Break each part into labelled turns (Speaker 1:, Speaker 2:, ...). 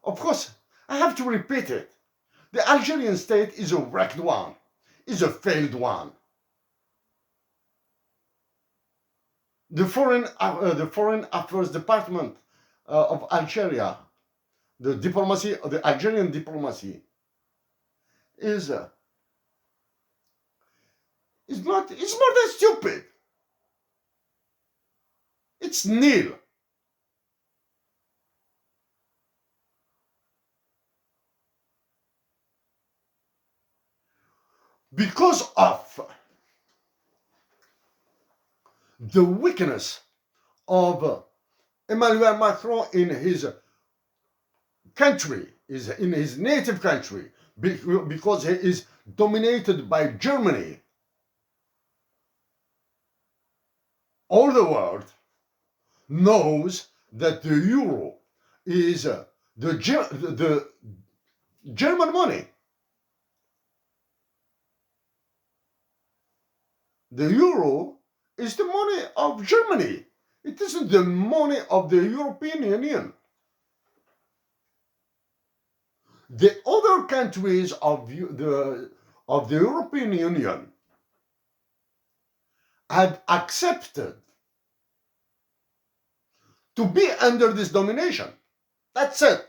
Speaker 1: Of course, I have to repeat it. The Algerian state is a wrecked one, is a failed one. The Foreign Affairs Department of Algeria, the Algerian diplomacy, is not. It's more than stupid. It's nil. Because of the weakness of Emmanuel Macron in his country, is in his native country, because he is dominated by Germany. All the world knows that the euro is the German money. The euro is the money of Germany. It isn't the money of the European Union. The other countries of the European Union had accepted to be under this domination. That's it.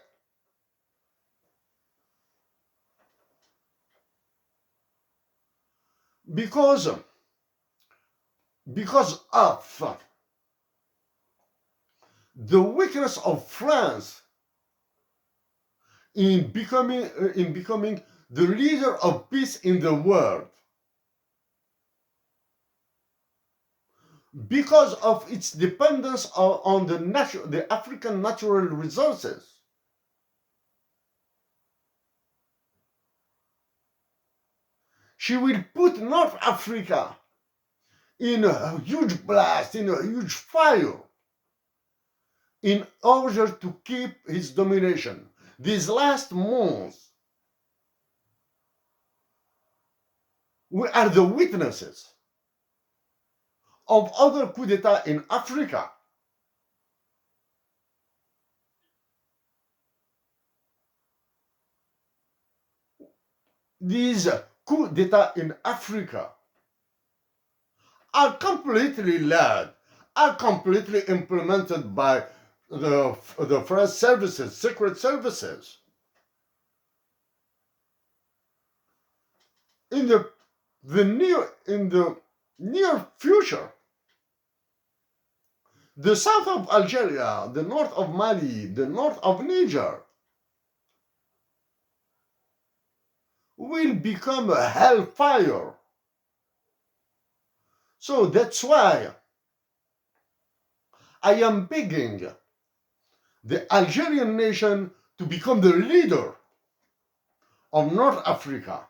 Speaker 1: Because of the weakness of France in becoming the leader of peace in the world, because of its dependence on the African natural resources. She will put North Africa in a huge blast, in a huge fire, in order to keep his domination. These last months, we are the witnesses of other coup d'etat in Africa. These coup d'etat in Africa are completely led, are completely implemented by the French services, secret services. In the near future, the south of Algeria, the north of Mali, the north of Niger will become a hellfire. So that's why I am begging the Algerian nation to become the leader of North Africa.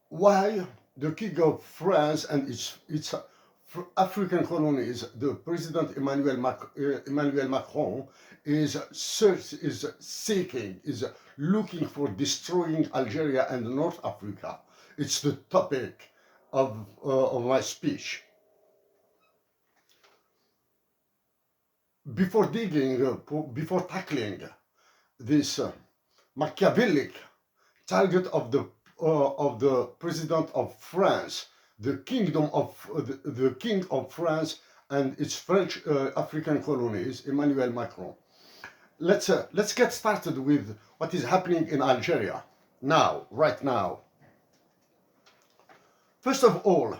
Speaker 1: Why the king of France and its African colonies, the President Emmanuel Macron, is looking for destroying Algeria and North Africa. It's the topic of my speech. Before tackling this Machiavellic target of the President of France, the kingdom of the King of France and its French African colonies, Emmanuel Macron. Let's get started with what is happening in Algeria now, right now. First of all,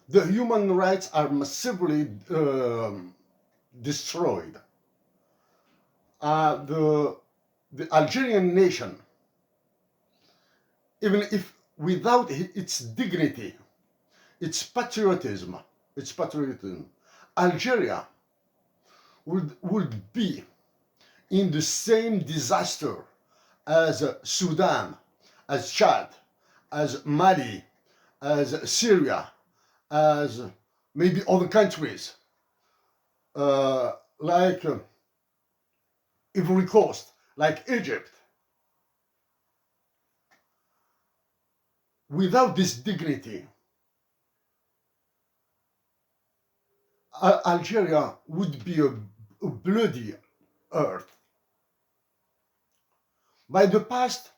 Speaker 1: the human rights are massively destroyed. The Algerian nation, even if without its dignity, its patriotism, Algeria would be in the same disaster as Sudan, as Chad, as Mali, as Syria, as maybe other countries, like Ivory Coast, like Egypt. Without this dignity, Algeria would be bloody earth. By the past,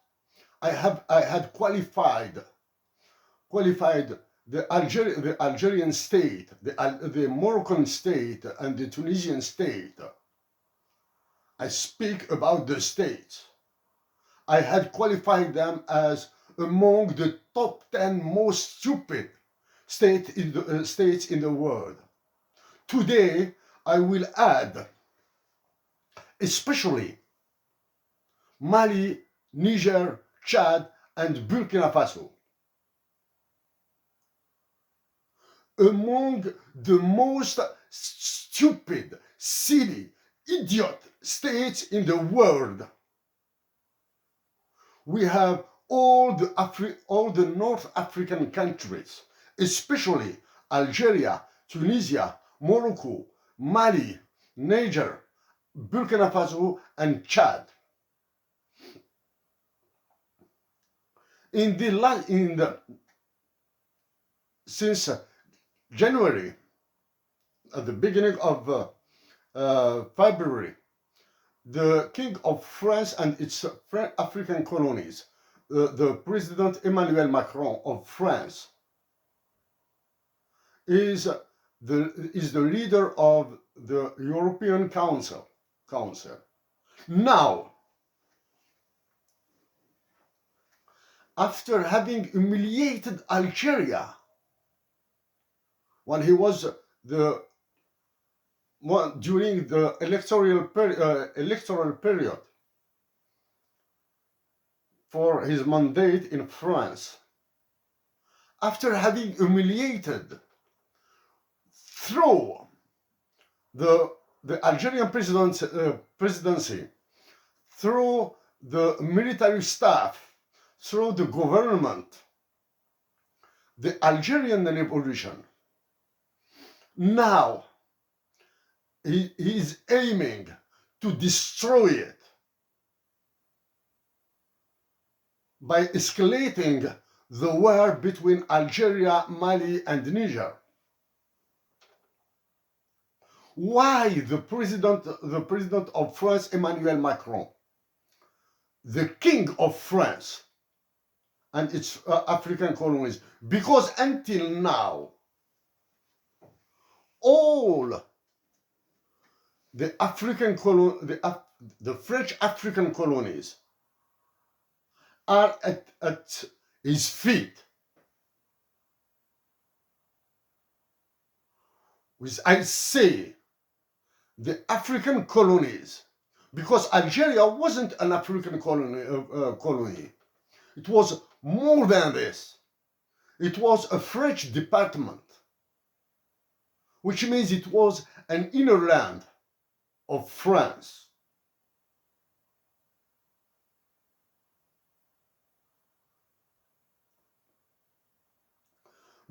Speaker 1: I had qualified the Algerian state, the Moroccan state, and the Tunisian state. I speak about the states. I had qualified them as among the top 10 most stupid states in the world. Today, I will add, especially Mali, Niger, Chad, and Burkina Faso, among the most stupid, silly, idiot states in the world. We have all the North African countries, especially Algeria, Tunisia, Morocco, Mali, Niger, Burkina Faso, and Chad. Since January, at the beginning of February, the King of France and its African colonies, the President Emmanuel Macron of France, is the leader of the European Council. Now, after having humiliated Algeria when he was during the electoral period for his mandate in France, after having humiliated through the Algerian presidency, through the military staff, through the government, the Algerian revolution, now he is aiming to destroy it by escalating the war between Algeria, Mali, and Niger. Why the president of France, Emmanuel Macron, the King of France and its African colonies? Because until now, all the French African colonies are at his feet. Which I say the African colonies, because Algeria wasn't an African colony. It was more than this. It was a French department, which means it was an inner land of France.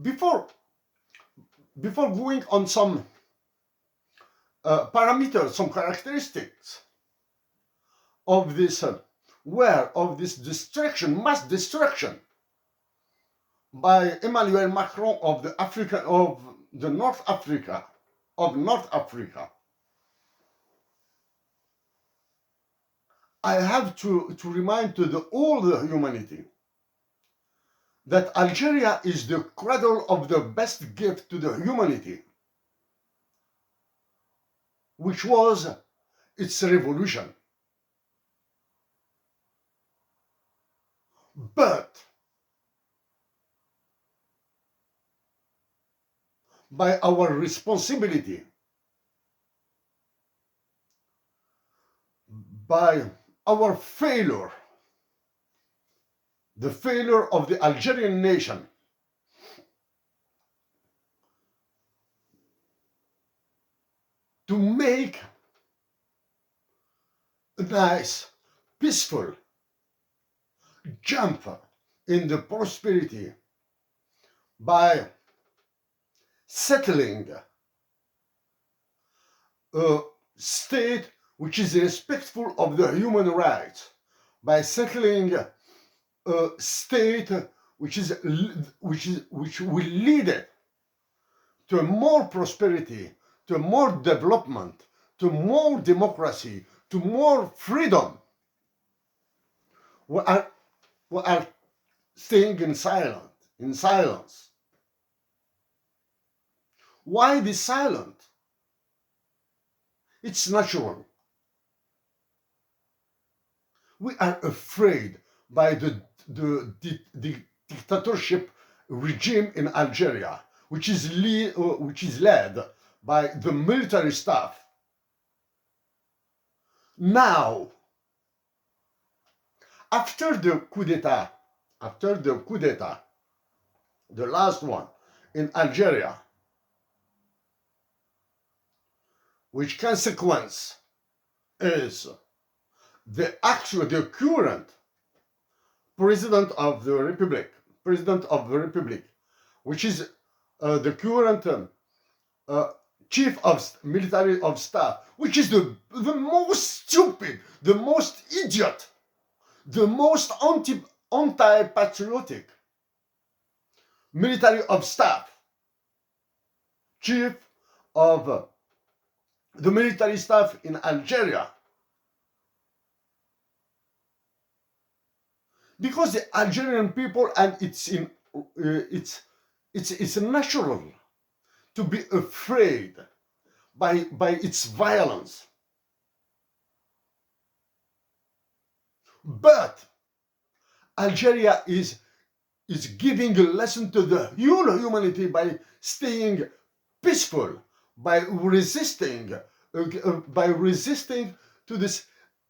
Speaker 1: Before going on some parameters, some characteristics of this destruction, mass destruction by Emmanuel Macron of North Africa, I have to remind to all the humanity that Algeria is the cradle of the best gift to the humanity, which was its revolution. But by our responsibility, by our failure, the failure of the Algerian nation to make a nice, peaceful jump in the prosperity by settling a state which is respectful of the human rights, by settling a state which will lead it to more prosperity, to more development, to more democracy, to more freedom. We are staying in silence. Why this silent? It's natural. We are afraid by the dictatorship regime in Algeria, which is led by the military staff. Now, after the coup d'etat, the last one in Algeria, which consequence is the current president of the republic, which is the current chief of military of staff, which is the most stupid, the most idiot, the most anti-patriotic military of staff, chief of the military staff in Algeria. Because the Algerian people, and it's natural to be afraid by its violence. But Algeria is giving a lesson to the whole humanity by staying peaceful, by resisting to this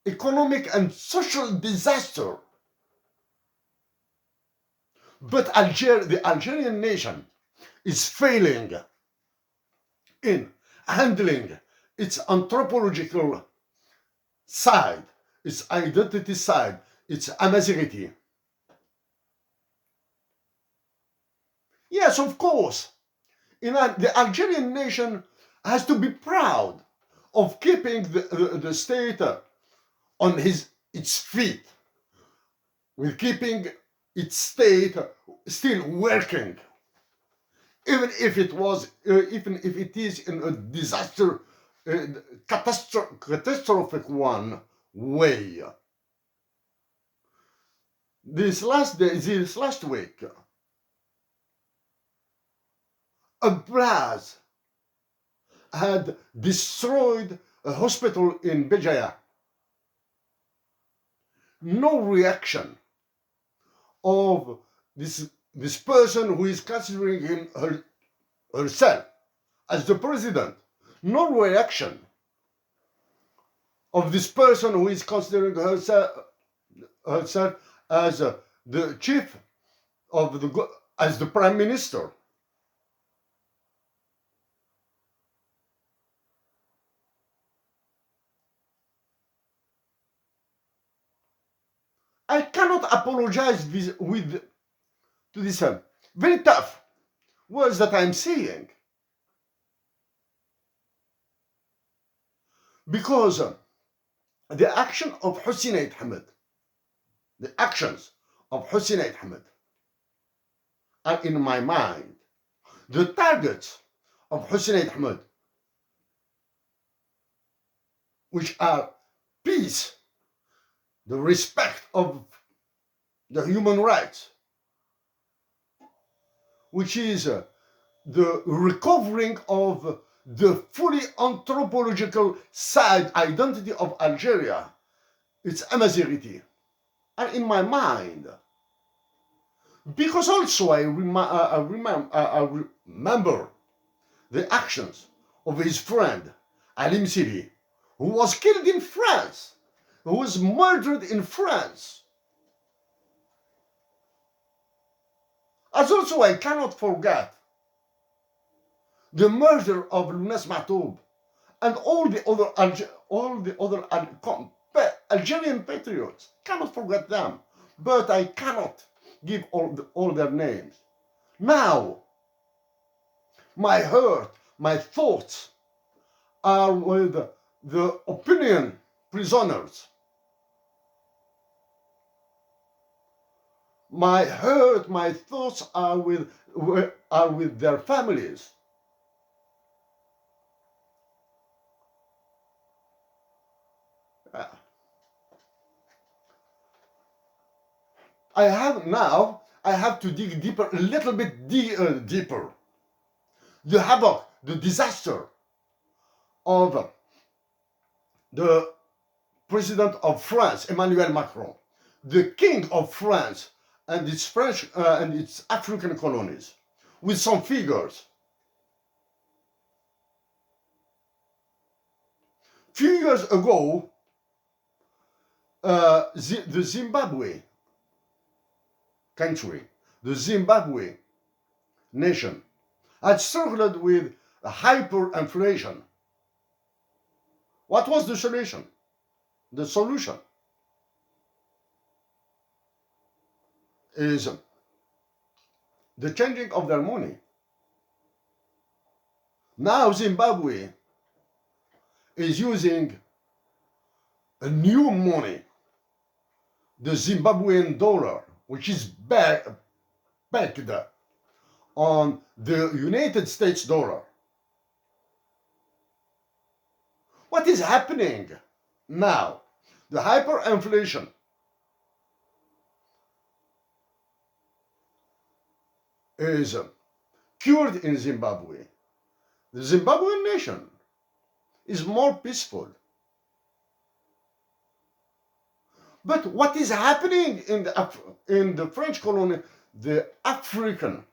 Speaker 1: economic and social disaster. But the Algerian nation is failing in handling its anthropological side, its identity side, its Amazighi. Yes, of course, the Algerian nation has to be proud of keeping the state on its feet, with keeping its state still working, even if it is in a disaster, catastrophic one way. This last week, a blast had destroyed a hospital in Béjaïa. No reaction of this person who is considering herself as the president. No reaction of this person who is considering herself as the chief of as the prime minister. I cannot apologize to this very tough words that I'm saying, because the actions of Hussein Ahmed are in my mind. The targets of Hussein Ahmed, which are peace, the respect of the human rights, which is the recovering of the fully anthropological side identity of Algeria, its Amazighi, are in my mind. Because also I remember the actions of his friend Ali Msili, who was killed in France, who was murdered in France. As also I cannot forget the murder of Lounes Matoub and all the other Algerian patriots. Cannot forget them, but I cannot give all their names. Now, my heart, my thoughts are with the opinion prisoners. My heart, my thoughts are with their families. I have to dig deeper, a little bit deeper. The havoc, the disaster of the President of France, Emmanuel Macron, the King of France and its French and its African colonies, with some figures. Few years ago, the Zimbabwe country, the Zimbabwe nation, had struggled with hyperinflation. What was the solution? The solution is the changing of their money. Now Zimbabwe is using a new money, the Zimbabwean dollar, which is backed on the United States dollar. What is happening now? The hyperinflation is cured in Zimbabwe. The Zimbabwean nation is more peaceful. But what is happening in the French colony, the African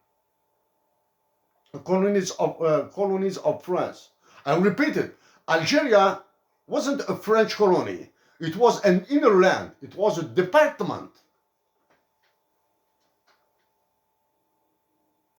Speaker 1: colonies of France? I repeat it, Algeria wasn't a French colony. It was an inner land. It was a department